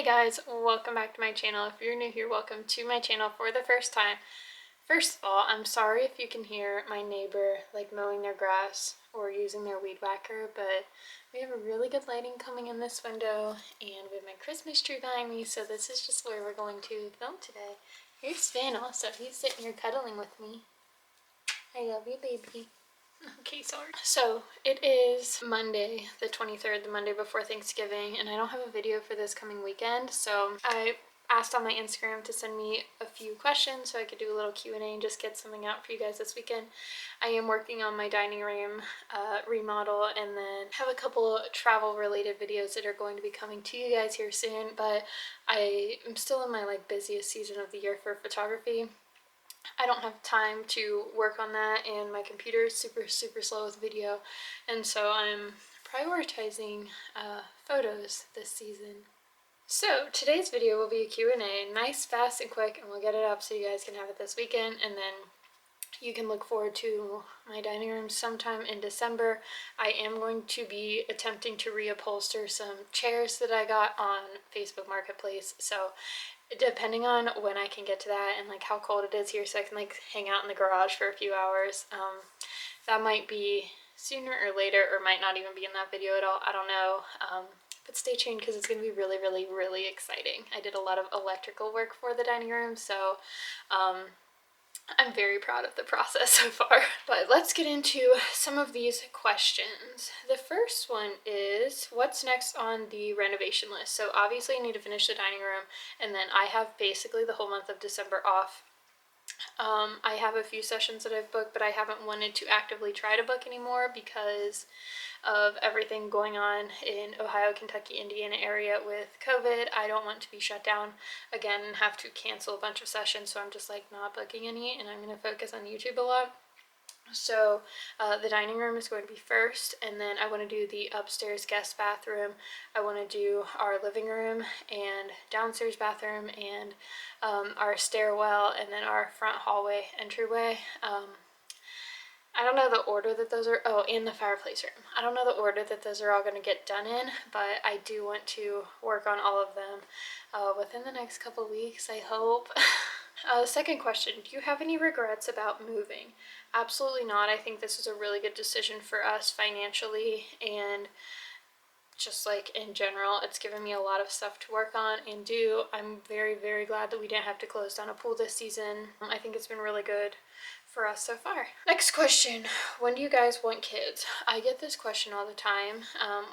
Hey guys, welcome back to my channel. If you're new here, welcome to my channel for the first time. First of all, I'm sorry if you can hear my neighbor like mowing their grass or using their weed whacker, but we have a really good lighting coming in this window and we have my Christmas tree behind me, so this is just where we're going to film today. Here's Finn also. He's sitting here cuddling with me. I love you, baby. Okay, sorry. So it is Monday the 23rd, the Monday before Thanksgiving, and I don't have a video for this coming weekend, so I asked on my Instagram to send me a few questions so I could do a little Q&A and just get something out for you guys this weekend. I am working on my dining room remodel, and then have a couple travel related videos that are going to be coming to you guys here soon, but I am still in my busiest season of the year for photography. I don't have time to work on that, and my computer is super slow with video, and so I'm prioritizing photos this season. So today's video will be a Q&A, nice, fast, and quick, and we'll get it up so you guys can have it this weekend, and then you can look forward to my dining room sometime in December. I am going to be attempting to reupholster some chairs that I got on Facebook Marketplace, so depending on when I can get to that and how cold it is here, so I can hang out in the garage for a few hours, that might be sooner or later, or might not even be in that video at all. I don't know, but stay tuned because it's going to be really exciting. I did a lot of electrical work for the dining room, so I'm very proud of the process so far. But let's get into some of these questions. The first one is, what's next on the renovation list? So obviously I need to finish the dining room, and then I have basically the whole month of December off. I have a few sessions that I've booked, but I haven't wanted to actively try to book anymore because of everything going on in Ohio, Kentucky, Indiana area with COVID. I don't want to be shut down again and have to cancel a bunch of sessions, so I'm just not booking any, and I'm going to focus on YouTube a lot. So the dining room is going to be first, and then I want to do the upstairs guest bathroom. I want to do our living room and downstairs bathroom, and our stairwell, and then our front hallway entryway. I don't know the order that those are, and the fireplace room. I don't know the order that those are all going to get done in, but I do want to work on all of them within the next couple weeks, I hope. Second question, do you have any regrets about moving? Absolutely not. I think this is a really good decision for us financially, and just in general, it's given me a lot of stuff to work on and do. I'm very glad that we didn't have to close down a pool this season. I think it's been really good for us so far. Next question, when do you guys want kids? I get this question all the time.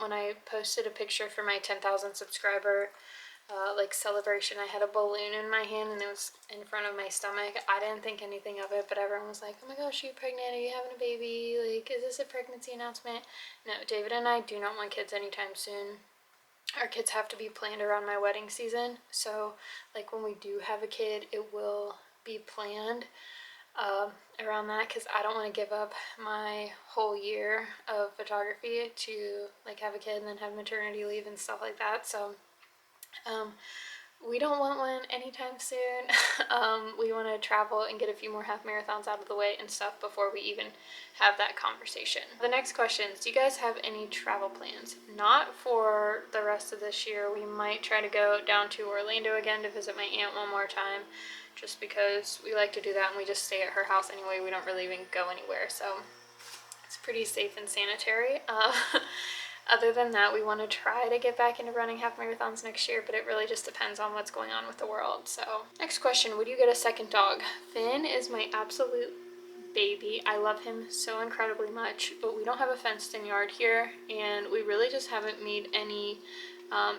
When I posted a picture for my 10,000 subscriber celebration, I had a balloon in my hand and it was in front of my stomach. I didn't think anything of it, but everyone was like, oh my gosh, are you pregnant? Are you having a baby? Is this a pregnancy announcement? No, David and I do not want kids anytime soon. Our kids have to be planned around my wedding season, so when we do have a kid, it will be planned around that, because I don't want to give up my whole year of photography to have a kid and then have maternity leave and stuff like that. So we don't want one anytime soon. We want to travel and get a few more half marathons out of the way and stuff before we even have that conversation. The next question is, do you guys have any travel plans? Not for the rest of this year. We might try to go down to Orlando again to visit my aunt one more time, just because we like to do that, and we just stay at her house anyway. We don't really even go anywhere, so it's pretty safe and sanitary. Other than that, we want to try to get back into running half marathons next year, but it really just depends on what's going on with the world. So next question, would you get a second dog? Finn is my absolute baby. I love him so incredibly much, but we don't have a fenced in yard here, and we really just haven't made any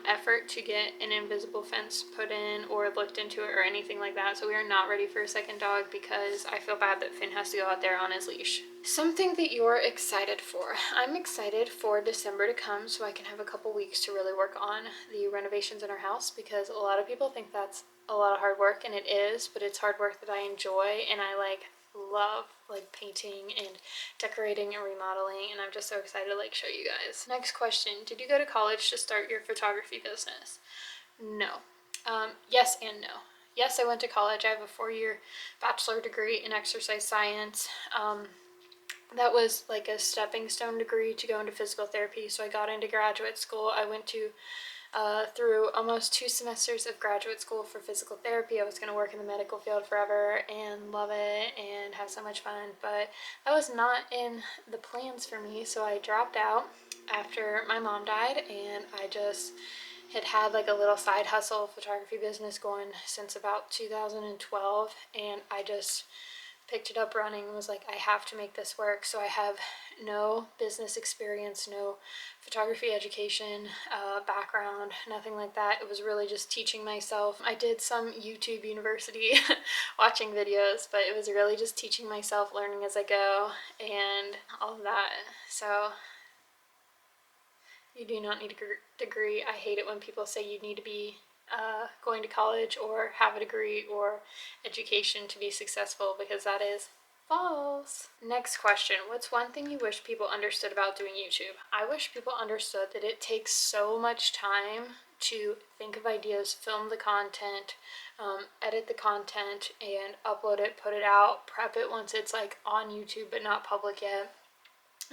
effort to get an invisible fence put in or looked into it or anything like that. So we are not ready for a second dog because I feel bad that Finn has to go out there on his leash. Something that you're excited for. I'm excited for December to come so I can have a couple weeks to really work on the renovations in our house, because a lot of people think that's a lot of hard work, and it is, but it's hard work that I enjoy, and I love painting and decorating and remodeling, and I'm just so excited to show you guys. Next question, did you go to college to start your photography business? No. Yes and no. Yes, I went to college. I have a 4-year bachelor degree in exercise science. That was a stepping stone degree to go into physical therapy, so I got into graduate school. I went to through almost 2 semesters of graduate school for physical therapy. I was going to work in the medical field forever and love it and have so much fun, but that was not in the plans for me, so I dropped out after my mom died, and I just had like a little side hustle photography business going since about 2012, and I just picked it up running and was like, I have to make this work. So I have no business experience, no photography education background, nothing like that. It was really just teaching myself. I did some YouTube university watching videos, but it was really just teaching myself, learning as I go, and all of that. So you do not need a degree. I hate it when people say you need to be going to college or have a degree or education to be successful, because that is false. Next question. What's one thing you wish people understood about doing YouTube? I wish people understood that it takes so much time to think of ideas, film the content, edit the content, and upload it, put it out, prep it once it's like on YouTube but not public yet,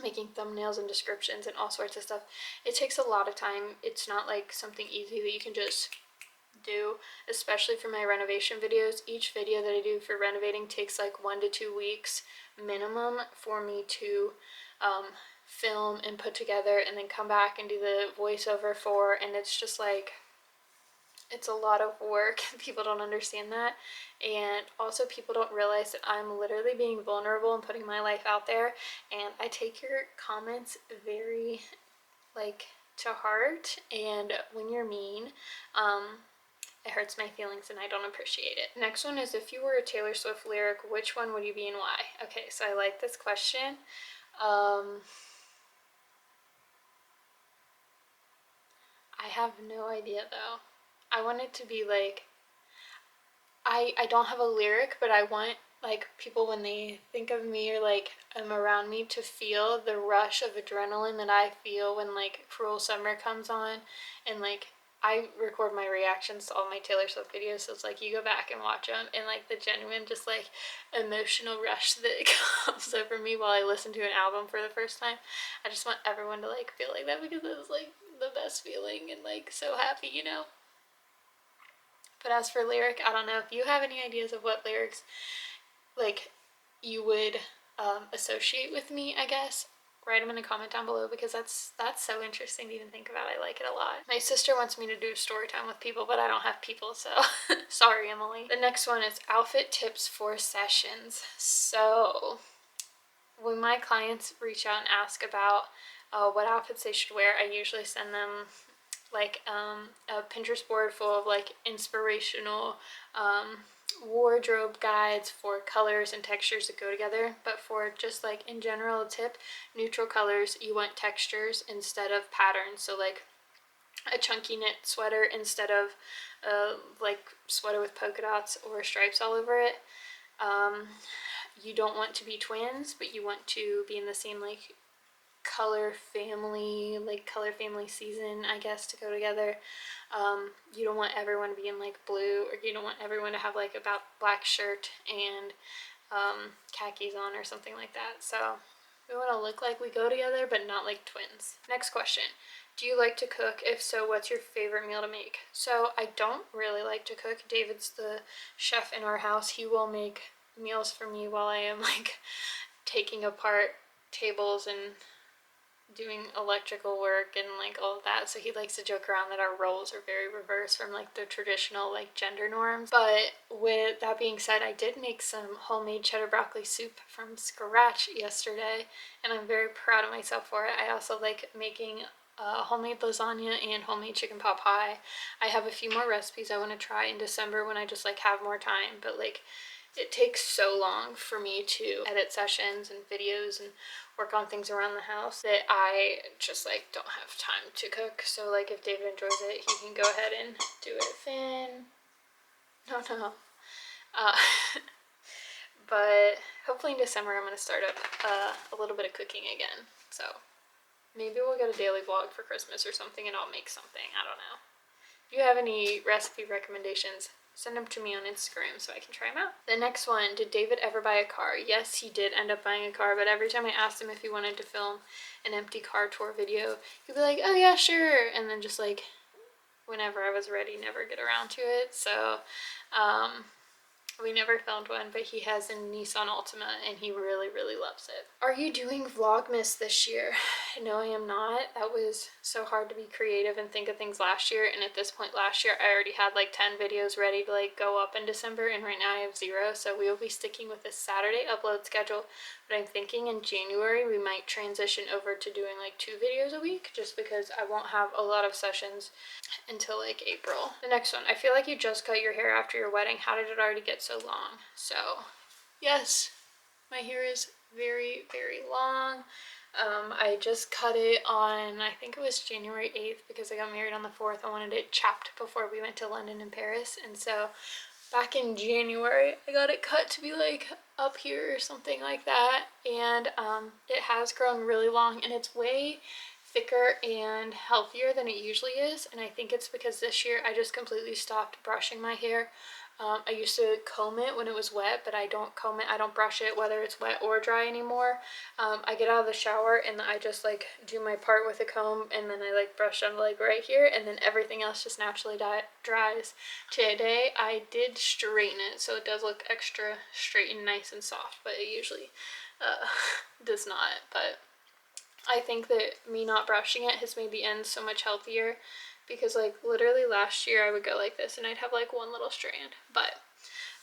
making thumbnails and descriptions and all sorts of stuff. It takes a lot of time. It's not like something easy that you can just do, especially for my renovation videos. Each video that I do for renovating takes like 1 to 2 weeks minimum for me to film and put together, and then come back and do the voiceover for, and it's just like, it's a lot of work. People don't understand that, and also people don't realize that I'm literally being vulnerable and putting my life out there, and I take your comments very like to heart, and when you're mean, it hurts my feelings and I don't appreciate it. Next one is, if you were a Taylor Swift lyric, which one would you be and why? Okay, so I like this question. I have no idea though. I want it to be like, I don't have a lyric, but I want like people, when they think of me or like around me, to feel the rush of adrenaline that I feel when like Cruel Summer comes on, and like I record my reactions to all my Taylor Swift videos, so it's like you go back and watch them, and like the genuine just like emotional rush that comes over me while I listen to an album for the first time. I just want everyone to like feel like that, because it was like the best feeling and like so happy, you know? But as for lyric, I don't know. If you have any ideas of what lyrics like you would associate with me, I guess, write them in a comment down below, because that's so interesting to even think about. I like it a lot. My sister wants me to do story time with people, but I don't have people, so sorry, Emily. The next one is outfit tips for sessions. So when my clients reach out and ask about what outfits they should wear, I usually send them like a Pinterest board full of like inspirational wardrobe guides for colors and textures that go together. But for just like in general a tip, neutral colors, you want textures instead of patterns. So like a chunky knit sweater instead of like sweater with polka dots or stripes all over it. You don't want to be twins, but you want to be in the same like color family season, I guess, to go together. You don't want everyone to be in like blue, or you don't want everyone to have like a black shirt and khakis on or something like that. So we want to look like we go together, but not like twins. Next question. Do you like to cook? If so, what's your favorite meal to make? So I don't really like to cook. David's the chef in our house. He will make meals for me while I am like taking apart tables and doing electrical work and like all of that. So he likes to joke around that our roles are very reversed from like the traditional like gender norms. But with that being said, I did make some homemade cheddar broccoli soup from scratch yesterday, and I'm very proud of myself for it. I also like making homemade lasagna and homemade chicken pot pie. I have a few more recipes I want to try in December when I just like have more time, but like it takes so long for me to edit sessions and videos and work on things around the house that I just like don't have time to cook. So like if David enjoys it, he can go ahead and do it. Finn. No. But hopefully in December I'm going to start up a little bit of cooking again. So maybe we'll get a daily vlog for Christmas or something, and I'll make something. I don't know. If you have any recipe recommendations, send them to me on Instagram so I can try them out. The next one, did David ever buy a car? Yes, he did end up buying a car, but every time I asked him if he wanted to film an empty car tour video, he'd be like, oh yeah, sure, and then just like whenever I was ready, never get around to it. So we never filmed one, but he has a Nissan Altima and he really, really loves it. Are you doing Vlogmas this year? No, I am not. That was so hard to be creative and think of things last year, and at this point last year I already had like 10 videos ready to like go up in December, and right now I have 0, so we will be sticking with this Saturday upload schedule. But I'm thinking in January we might transition over to doing like 2 videos a week, just because I won't have a lot of sessions until like April. The next one, I feel like you just cut your hair after your wedding. How did it already get so long? So yes, my hair is very, very long. I just cut it on, I think it was January 8th, because I got married on the 4th. I wanted it chopped before we went to London and Paris, and so back in January I got it cut to be like up here or something like that, and it has grown really long, and it's way thicker and healthier than it usually is. And I think it's because this year I just completely stopped brushing my hair. I used to comb it when it was wet, but I don't comb it, I don't brush it whether it's wet or dry anymore. I get out of the shower and I just like do my part with a comb, and then I like brush on like right here, and then everything else just naturally dries. Today I did straighten it, so it does look extra straight and nice and soft, but it usually does not. But I think that me not brushing it has made the ends so much healthier, because like literally last year I would go like this and I'd have like one little strand. But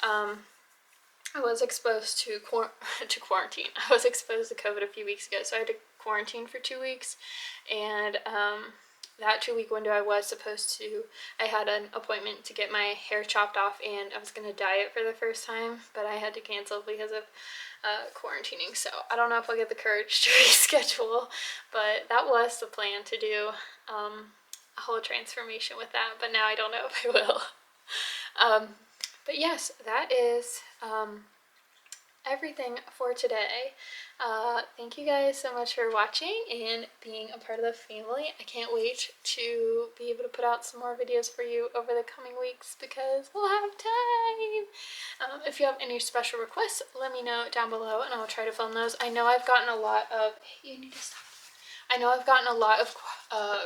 I was exposed to quarantine. I was exposed to COVID a few weeks ago, so I had to quarantine for 2 weeks, and that 2-week window I had an appointment to get my hair chopped off, and I was going to dye it for the first time, but I had to cancel because of quarantining. So I don't know if I'll get the courage to reschedule, but that was the plan, to do a whole transformation with that, but now I don't know if I will. But yes, that is everything for today. Thank you guys so much for watching and being a part of the family. I can't wait to be able to put out some more videos for you over the coming weeks, because we'll have time. If you have any special requests, let me know down below and I'll try to film those. I know I've gotten a lot of, hey, you need to stop. I know I've gotten a lot of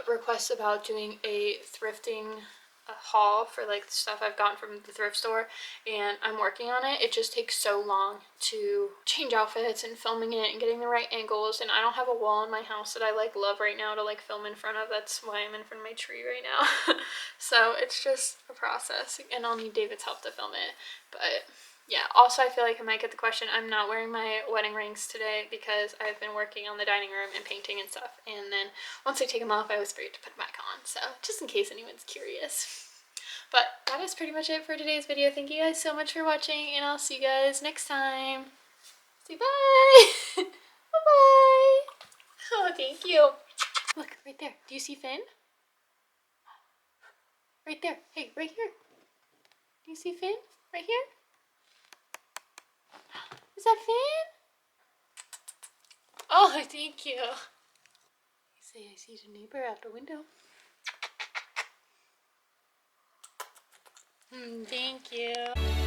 requests about doing a thrifting haul for like the stuff I've gotten from the thrift store, and I'm working on it. It just takes so long to change outfits and filming it and getting the right angles, and I don't have a wall in my house that I like love right now to like film in front of. That's why I'm in front of my tree right now. So it's just a process, and I'll need David's help to film it. But yeah, also I feel like I might get the question. I'm not wearing my wedding rings today because I've been working on the dining room and painting and stuff, and then once I take them off I always forget to put them back on, so just in case anyone's curious. But that is pretty much it for today's video. Thank you guys so much for watching, and I'll see you guys next time. Say bye! Bye-bye! Oh, thank you. Look, right there. Do you see Finn? Right there. Hey, right here. Do you see Finn? Right here? Is that Finn? Oh, thank you. You say I see your neighbor out the window. Thank you.